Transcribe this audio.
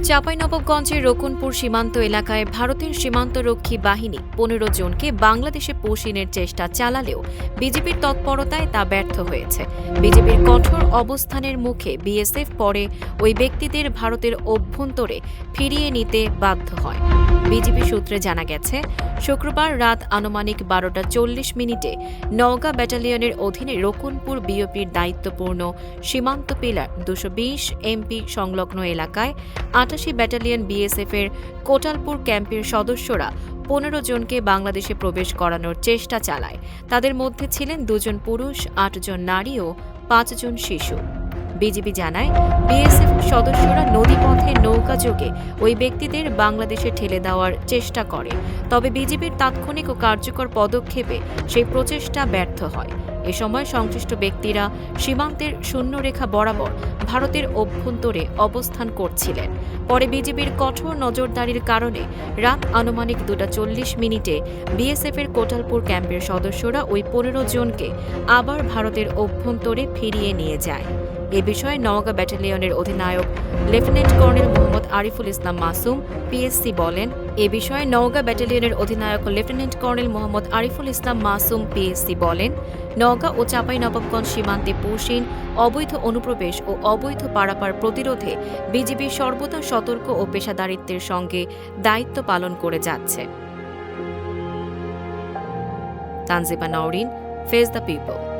চাঁপাইনবাবগঞ্জের রকুনপুর সীমান্ত এলাকায় ভারতের সীমান্তরক্ষী বাহিনী ১৫ জনকে বাংলাদেশে পৌঁছানোর চেষ্টা চালালেও বিজেপির তৎপরতায় তা ব্যর্থ হয়েছে। বিজেপির কঠোর অবস্থানের মুখে বিএসএফ পরে ওই ব্যক্তিদের ভারতের অভ্যন্তরে ফিরিয়ে নিতে বাধ্য হয়। বিজেপি সূত্রে জানা গেছে, শুক্রবার রাত আনুমানিক ১২টা ৪০ নওগাঁ ব্যাটালিয়নের অধীনে রকুনপুর বিওপির দায়িত্বপূর্ণ সীমান্ত পিলার ২২০ এমপি সংলগ্ন এলাকায় ৮৮ ব্যাটালিয়ন বিএসএফের কোটালপুর ক্যাম্পের সদস্যরা ১৫ জনকে বাংলাদেশে প্রবেশ করানোর চেষ্টা চালায়। তাদের মধ্যে ছিলেন ২ জন পুরুষ, ৮ জন নারী ও ৫ জন শিশু। বিজিবি জানায়, বিএসএফ সদস্যরা নদীপথে নৌকাযোগে ওই ব্যক্তিদের বাংলাদেশে ঠেলে দেওয়ার চেষ্টা করে। তবে বিজিবির তাৎক্ষণিক ও কার্যকর পদক্ষেপে সেই প্রচেষ্টা ব্যর্থ হয়। এ সময় সংশ্লিষ্ট ব্যক্তিরা সীমান্তের শূন্যরেখা বরাবর ভারতের অভ্যন্তরে অবস্থান করছিলেন। পরে বিজিবির কঠোর নজরদারির কারণে রাত আনুমানিক ২টা ৪০ বিএসএফের কোটালপুর ক্যাম্পের সদস্যরা ওই ১৫ জনকে আবার ভারতের অভ্যন্তরে ফিরিয়ে নিয়ে যায়। এ বিষয়ে নওগাঁ ব্যাটালিয়নের অধিনায়ক lieutenant colonel Mohammad Ariful Islam Masum PSC বলেন, নওগাঁ ও চাঁপাইনবাবগঞ্জ সীমান্তে পৌঁছিন অবৈধ অনুপ্রবেশ ও অবৈধ পারাপার প্রতিরোধে বিজিবি সর্বদা সতর্ক ও পেশাদারিত্বের সঙ্গে দায়িত্ব পালন করে যাচ্ছে। Tanjiba Nowrin, face the people.